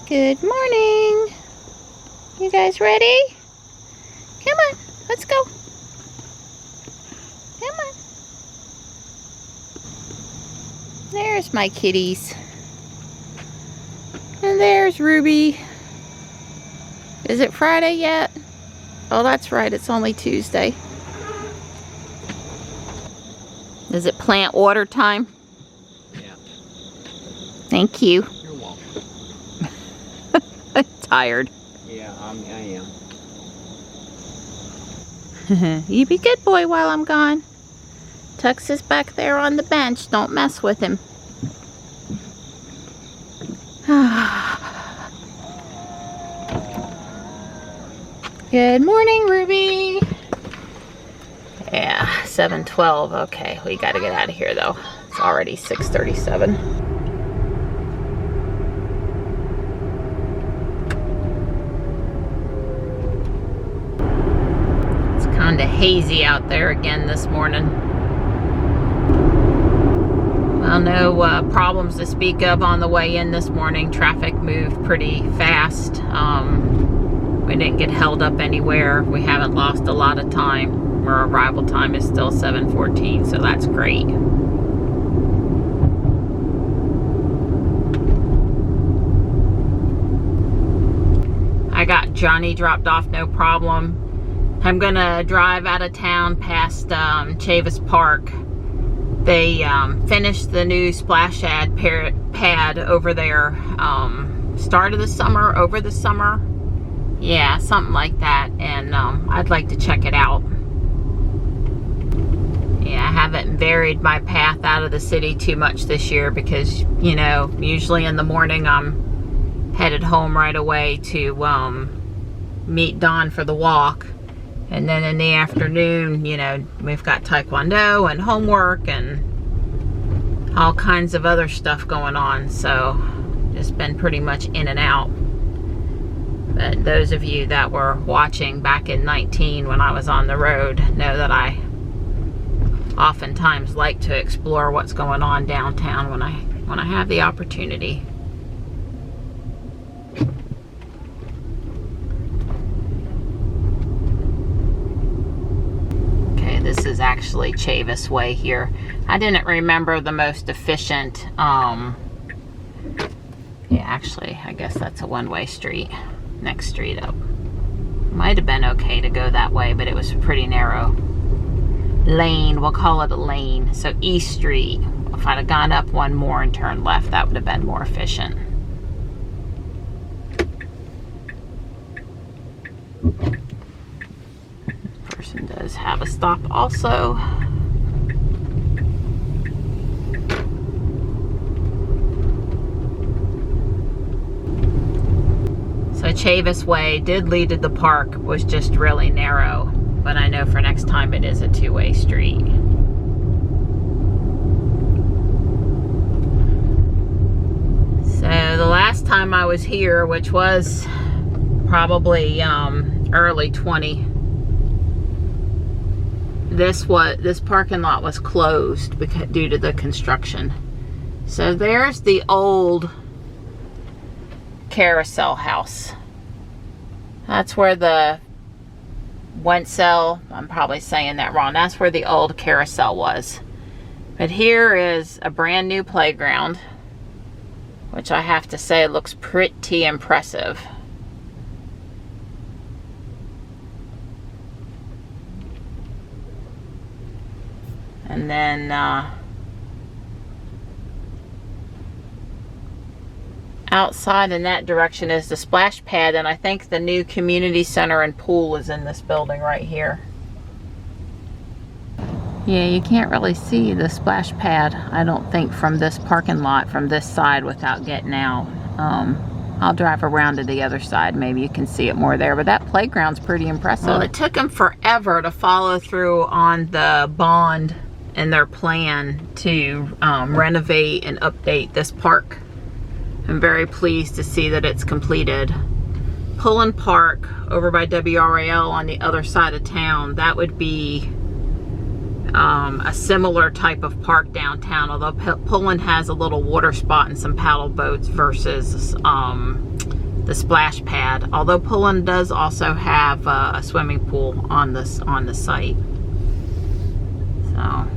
Good morning. You guys ready? Come on, let's go. Come on. There's my kitties. And there's Ruby. Is it Friday yet? Oh, that's right, it's only Tuesday. Is it plant water time? Yeah. Thank you. You're welcome. Tired. Yeah, I am. You be good boy while I'm gone. Tux is back there on the bench. Don't mess with him. Good morning, Ruby. Yeah, 7:12. Okay, we gotta get out of here though. It's already 6:37. Kind of hazy out there again this morning. Well, no problems to speak of on the way in this morning. Traffic moved pretty fast. We didn't get held up anywhere. We haven't lost a lot of time. Our arrival time is still 7:14, so that's great. I got Johnny dropped off, no problem. I'm gonna drive out of town past Chavis Park. They finished the new splash pad over there. Start of the summer, over the summer. Yeah, something like that. And I'd like to check it out. Yeah, I haven't varied my path out of the city too much this year because, you know, usually in the morning I'm headed home right away to meet Dawn for the walk. And then in the afternoon, you know, we've got taekwondo and homework and all kinds of other stuff going on. So just been pretty much in and out. But those of you that were watching back in 19 when I was on the road know that I oftentimes like to explore what's going on downtown when I have the opportunity. This is actually Chavis Way here. I didn't remember the most efficient, yeah, actually, I guess that's a one-way street. Next street up. Might have been okay to go that way, but it was pretty narrow. Lane, we'll call it a lane. So East Street. If I'd have gone up one more and turned left, that would have been more efficient. Does have a stop also. So Chavis Way did lead to the park, was just really narrow, but I know for next time it is a two-way street. So the last time I was here, which was probably early 20, this parking lot was closed due to the construction. So there's the old carousel house. That's where the Wenzel, I'm probably saying that wrong, that's where the old carousel was. But here is a brand new playground, which I have to say looks pretty impressive. And then Outside in that direction is the splash pad, and I think the new community center and pool is in this building right here. Yeah, you can't really see the splash pad, I don't think, from this parking lot, from this side, without getting out. I'll drive around to the other side, maybe you can see it more there, but that playground's pretty impressive. Well, it took them forever to follow through on the bond and their plan to renovate and update this park. I'm very pleased to see that it's completed. Pullen Park over by WRAL on the other side of town, that would be a similar type of park downtown, although Pullen has a little water spot and some paddle boats versus the splash pad. Although Pullen does also have a swimming pool on the site. So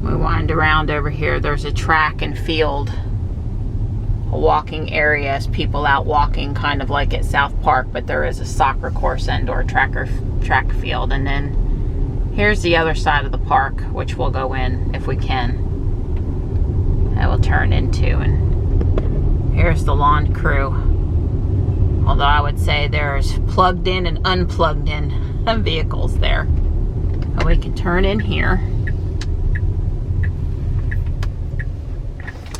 we wind around over here. There's a track and field, a walking area, as people out walking, kind of like at South Park, but there is a soccer course indoor track field. And then here's the other side of the park, which we'll go in if we can. That will turn into, and here's the lawn crew. Although I would say there's plugged in and unplugged in vehicles there. And we can turn in here.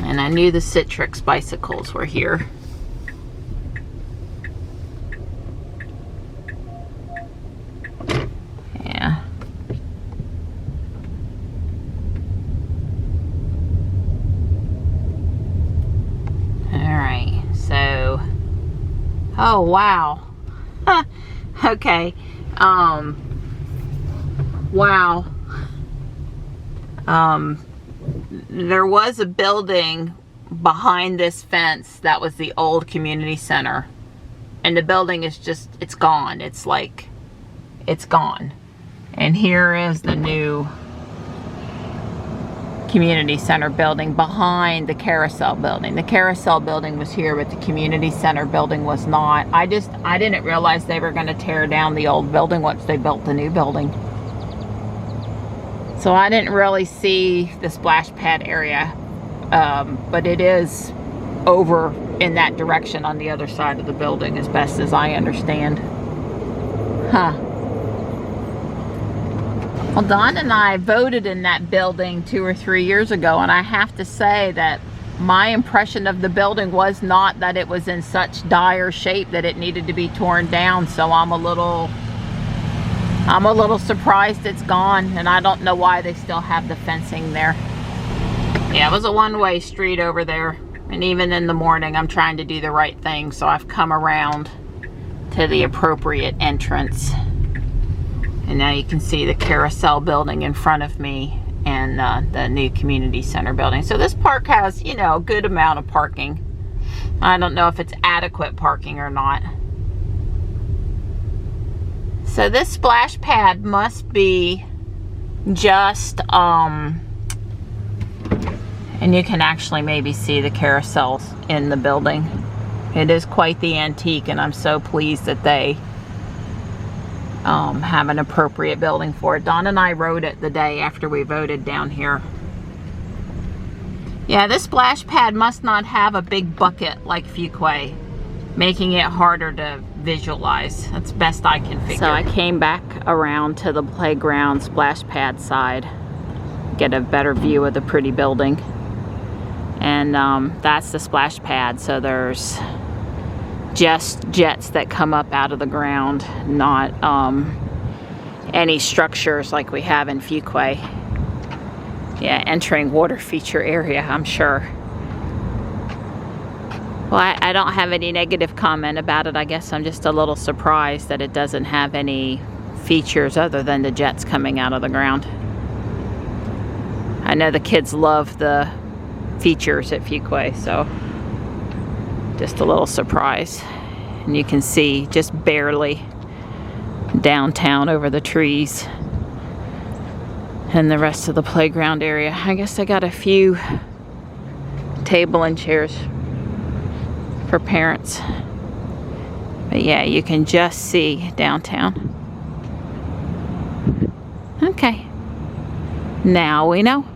And I knew the Citrix bicycles were here. Yeah. Alright, so, oh wow. Okay. Wow. There was a building behind this fence that was the old community center, and the building is just, it's gone. It's like, it's gone. And here is the new community center building behind the carousel building. The carousel building was here, but the community center building was not. I didn't realize they were going to tear down the old building once they built the new building. So I didn't really see the splash pad area, but it is over in that direction on the other side of the building, as best as I understand. Huh. Well, Don and I voted in that building 2 or 3 years ago, and I have to say that my impression of the building was not that it was in such dire shape that it needed to be torn down. So I'm a little surprised it's gone, and I don't know why they still have the fencing there. Yeah, it was a one-way street over there, and even in the morning I'm trying to do the right thing, so I've come around to the appropriate entrance. And now you can see the carousel building in front of me and the new community center building. So this park has, you know, a good amount of parking. I don't know if it's adequate parking or not. So this splash pad must be just, and you can actually maybe see the carousels in the building. It is quite the antique, and I'm so pleased that they have an appropriate building for it. Don and I rode it the day after we voted down here. Yeah, this splash pad must not have a big bucket like Fuquay, making it harder to visualize. That's best I can figure. So I came back around to the playground splash pad side, get a better view of the pretty building. And that's the splash pad. So there's just jets that come up out of the ground, not any structures like we have in Fuquay. Yeah, entering water feature area, I'm sure. Well, I don't have any negative comment about it. I guess I'm just a little surprised that it doesn't have any features other than the jets coming out of the ground. I know the kids love the features at Fuquay, so just a little surprise. And you can see just barely downtown over the trees and the rest of the playground area. I guess I got a few table and chairs for parents. But yeah, you can just see downtown. Okay. Now we know.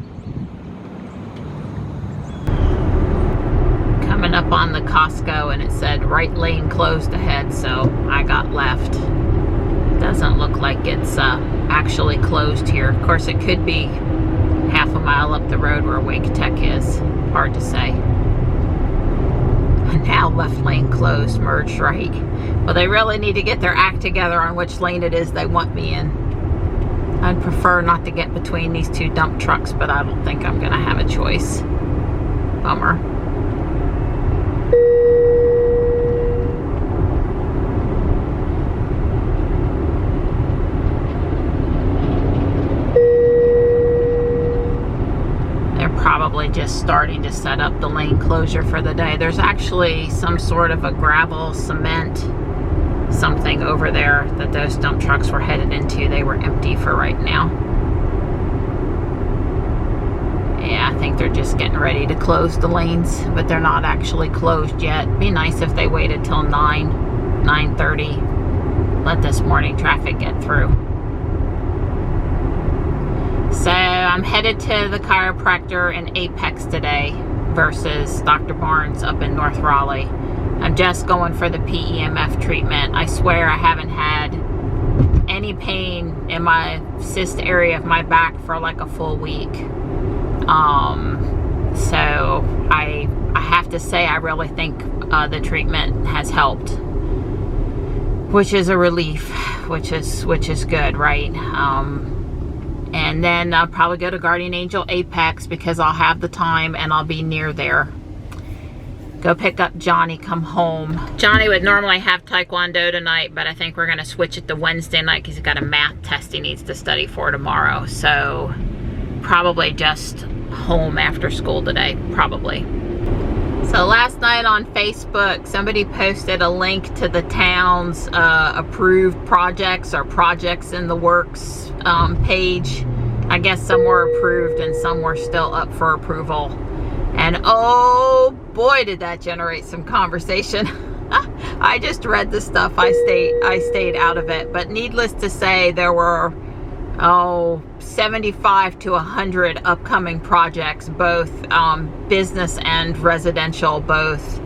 up on the Costco and it said right lane closed ahead, so I got left. Doesn't look like it's actually closed here. Of course, it could be half a mile up the road where Wake Tech is. Hard to say. Now left lane closed, merged right. Well, they really need to get their act together on which lane it is they want me in. I'd prefer not to get between these two dump trucks, but I don't think I'm gonna have a choice. Bummer. Probably just starting to set up the lane closure for the day. There's actually some sort of a gravel cement something over there that those dump trucks were headed into. They were empty for right now. Yeah, I think they're just getting ready to close the lanes, but they're not actually closed yet. Be nice if they waited till 9:30. Let this morning traffic get through. So I'm headed to the chiropractor in Apex today versus Dr. Barnes up in North Raleigh. I'm just going for the PEMF treatment. I swear I haven't had any pain in my cyst area of my back for like a full week. So I have to say I really think the treatment has helped, which is a relief, which is good, right? And then I'll probably go to Guardian Angel Apex because I'll have the time and I'll be near there. Go pick up Johnny, come home. Johnny would normally have Taekwondo tonight, but I think we're gonna switch it to Wednesday night because he's got a math test he needs to study for tomorrow. So probably just home after school today, probably. So last night on Facebook, somebody posted a link to the town's approved projects or projects in the works page. I guess some were approved and some were still up for approval. And oh boy, did that generate some conversation. I just read the stuff. I stayed out of it. But needless to say, there were 75 to 100 upcoming projects, both business and residential, both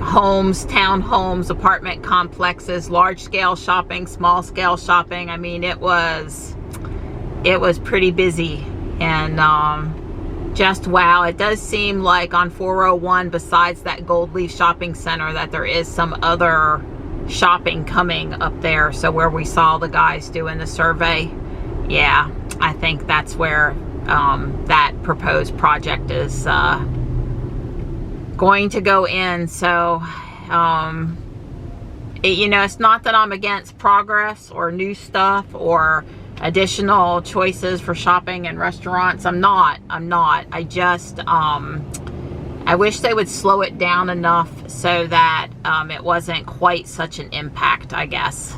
homes, townhomes, apartment complexes, large-scale shopping, small-scale shopping. I mean, it was pretty busy, and just wow. It does seem like on 401, besides that Gold Leaf Shopping Center, that there is some other shopping coming up there. So where we saw the guys doing the survey, yeah, I think that's where that proposed project is going to go in. So it's not that I'm against progress or new stuff or additional choices for shopping and restaurants. I'm not. I just I wish they would slow it down enough so that it wasn't quite such an impact, I guess.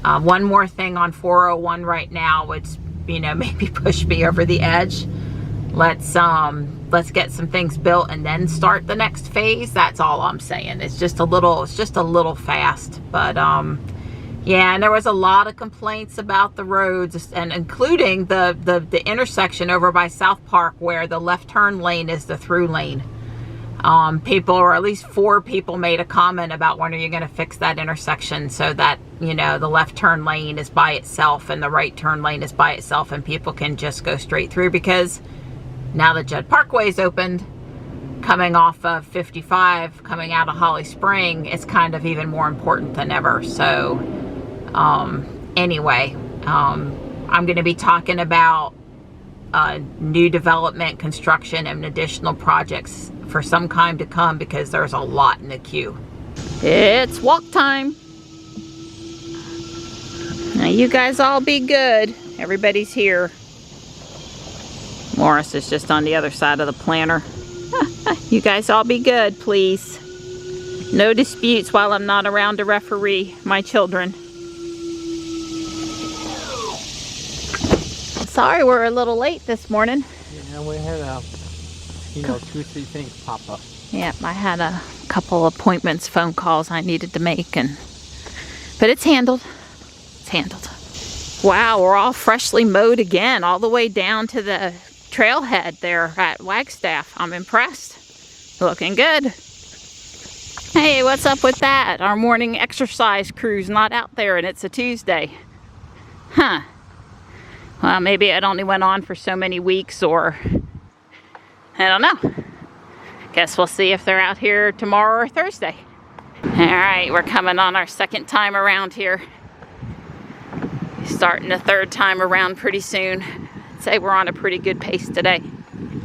One more thing on 401 right now would maybe push me over the edge. Let's get some things built and then start the next phase. That's all I'm saying. It's just a little fast. But yeah, and there was a lot of complaints about the roads, and including the intersection over by South Park where the left turn lane is the through lane. People, or at least 4 people, made a comment about when are you going to fix that intersection so that the left turn lane is by itself and the right turn lane is by itself and people can just go straight through, because now that Judd Parkway is opened, coming off of 55, coming out of Holly Spring, it's kind of even more important than ever. So anyway, I'm going to be talking about new development, construction, and additional projects for some time to come, because there's a lot in the queue. It's walk time. Now you guys all be good. Everybody's here. Morris is just on the other side of the planter. You guys all be good, please. No disputes while I'm not around to referee my children. Sorry we're a little late this morning. Yeah, we had 2-3 things pop up. Yeah, I had a couple appointments, phone calls I needed to make, but it's handled. It's handled. Wow, we're all freshly mowed again, all the way down to the trailhead there at Wagstaff. I'm impressed. Looking good. Hey, what's up with that? Our morning exercise crew's not out there and it's a Tuesday. Huh. Well, maybe it only went on for so many weeks, or I don't know. Guess we'll see if they're out here tomorrow or Thursday. Alright, we're coming on our second time around here. Starting the third time around pretty soon. I'd say we're on a pretty good pace today.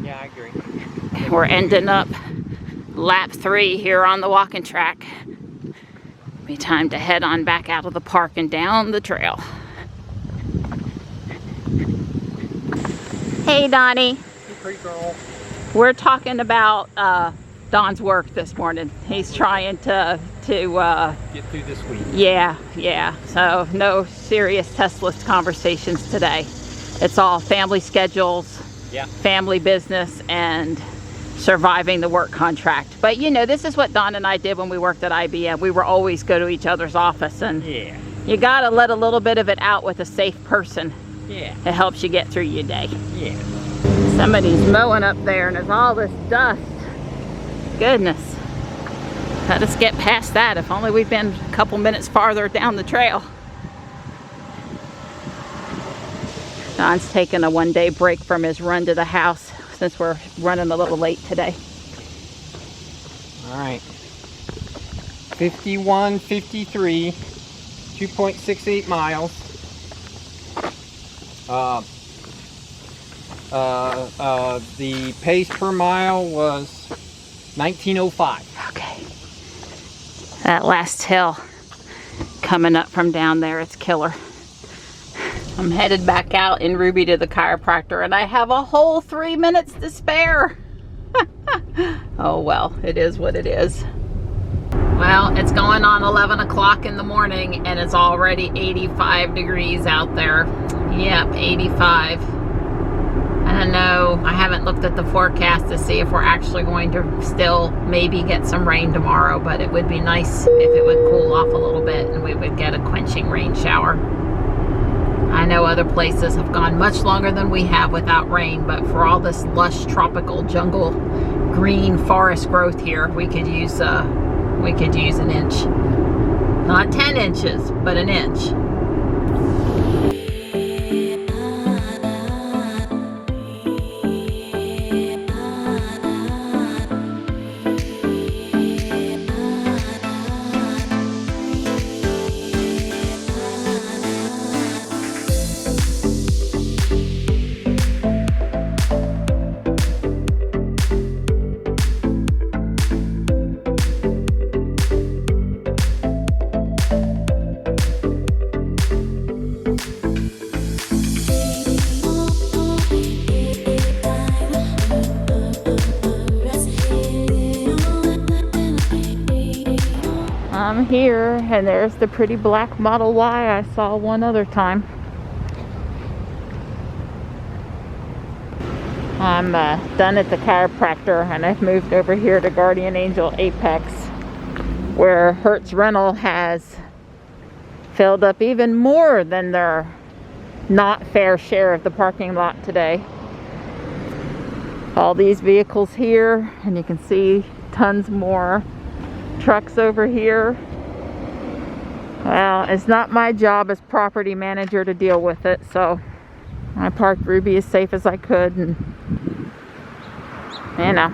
Yeah, I agree. We're ending up lap 3 here on the walking track. Be time to head on back out of the park and down the trail. Hey Donnie. Hey, pretty girl. We're talking about Don's work this morning. He's trying to Get through this week. yeah. So no serious Tesla conversations today. It's all family schedules, Yeah. family business, and surviving the work contract. But you know, this is what Don and I did when we worked at IBM. We were always go to each other's office, and Yeah. you gotta let a little bit of it out with a safe person. Yeah. It helps you get through your day. Yeah. Somebody's mowing up there and there's all this dust. Goodness. Let us get past that. If only we'd been a couple minutes farther down the trail. Don's taking a one-day break from his run to the house since we're running a little late today. All right. 51:53, 2.68 miles. The pace per mile was 19:05. Okay. That last hill coming up from down there, it's killer. I'm headed back out in Ruby to the chiropractor and I have a whole 3 minutes to spare. Oh well, it is what it is. Well, it's going on 11 o'clock in the morning and it's already 85 degrees out there. Yep, 85. I don't know, I haven't looked at the forecast to see if we're actually going to still maybe get some rain tomorrow, but it would be nice if it would cool off a little bit and we would get a quenching rain shower. I know other places have gone much longer than we have without rain, but for all this lush tropical jungle green forest growth here, we could use an inch. Not 10 inches, but an inch. I'm here, and there's the pretty black Model Y I saw one other time. I'm done at the chiropractor, and I've moved over here to Guardian Angel Apex, where Hertz Rental has filled up even more than their not fair share of the parking lot today. All these vehicles here, and you can see tons more trucks over here. Well, it's not my job as property manager to deal with it, so I parked Ruby as safe as I could, and you know,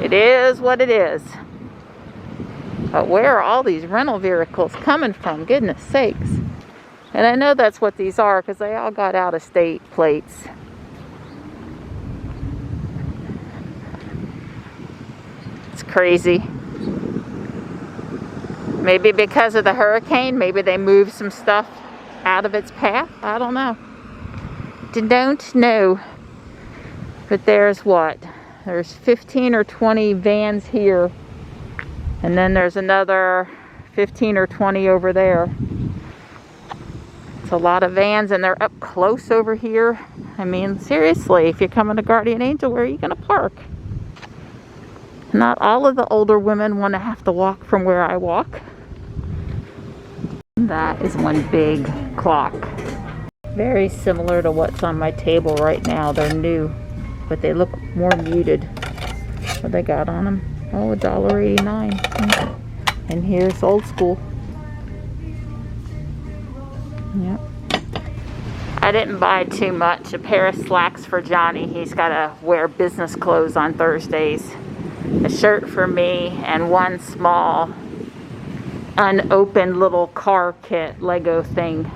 it is what it is. But where are all these rental vehicles coming from? Goodness sakes. And I know that's what these are because they all got out of state plates. It's crazy. Maybe because of the hurricane, maybe they moved some stuff out of its path. I don't know. Don't know. But there's what? There's 15 or 20 vans here. And then there's another 15 or 20 over there. It's a lot of vans, and they're up close over here. I mean, seriously, if you're coming to Guardian Angel, where are you going to park? Not all of the older women want to have to walk from where I walk. That is one big clock. Very similar to what's on my table right now. They're new, but they look more muted. What they got on them? Oh, $1.89. And here's old school. Yep. I didn't buy too much. A pair of slacks for Johnny. He's got to wear business clothes on Thursdays. A shirt for me, and one small unopened little car kit Lego thing.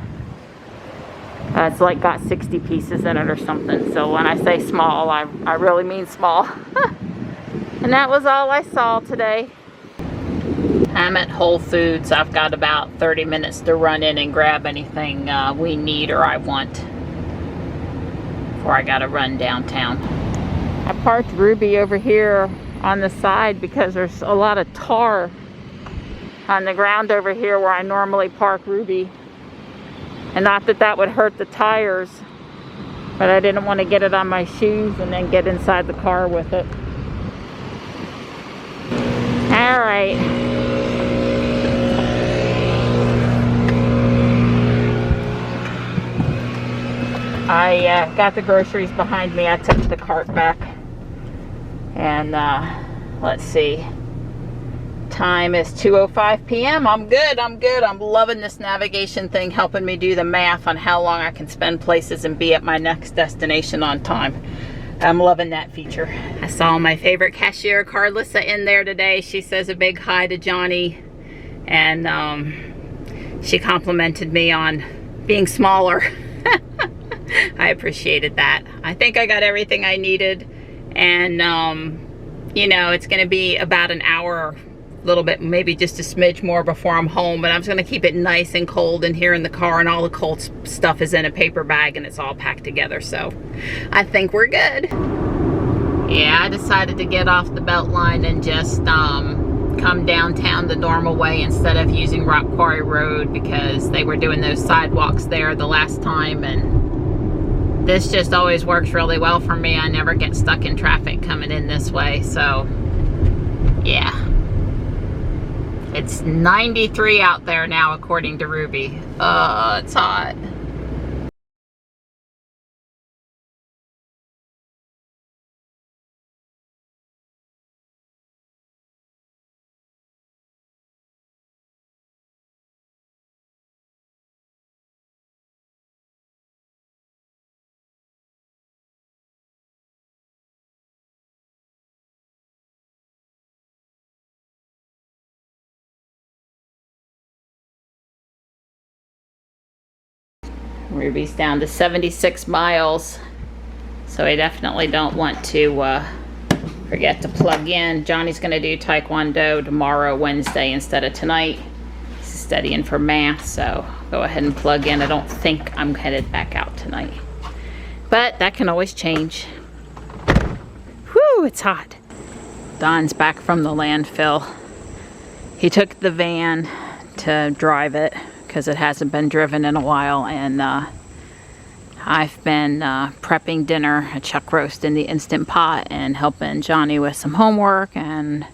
It's like got 60 pieces in it or something. So when I say small, I really mean small. And that was all I saw today. I'm at Whole Foods. I've got about 30 minutes to run in and grab anything we need or I want before I gotta run downtown. I parked Ruby over here on the side because there's a lot of tar on the ground over here where I normally park Ruby. And not that that would hurt the tires, but I didn't want to get it on my shoes and then get inside the car with it. All right. I got the groceries behind me. I took the cart back. And let's see. Time is 2:05 p.m. I'm good. I'm loving this navigation thing, helping me do the math on how long I can spend places and be at my next destination on time. I'm loving that feature. I saw my favorite cashier, Carlissa, in there today. She says a big hi to Johnny. And she complimented me on being smaller. I appreciated that. I think I got everything I needed. And, you know, it's going to be about an hour, a little bit, maybe just a smidge more before I'm home. But I'm just going to keep it nice and cold in here in the car. And all the cold stuff is in a paper bag and it's all packed together. So I think we're good. Yeah, I decided to get off the belt line and just come downtown the normal way instead of using Rock Quarry Road because they were doing those sidewalks there the last time. And this just always works really well for me. I never get stuck in traffic coming in this way. So yeah, it's 93 out there now according to Ruby. It's hot. Ruby's down to 76 miles. So I definitely don't want to forget to plug in. Johnny's gonna do Taekwondo tomorrow, Wednesday, instead of tonight. He's studying for math, so go ahead and plug in. I don't think I'm headed back out tonight. But that can always change. Whew, it's hot. Don's back from the landfill. He took the van to drive it because it hasn't been driven in a while, and I've been prepping dinner, a chuck roast in the Instant Pot, and helping Johnny with some homework and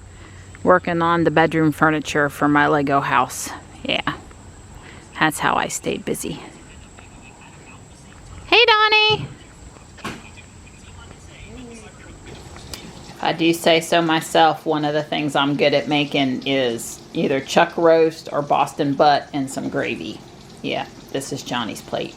working on the bedroom furniture for my Lego house. Yeah, that's how I stayed busy. Hey, Donnie! If I do say so myself, one of the things I'm good at making is either chuck roast or Boston butt and some gravy. Yeah, this is Johnny's plate.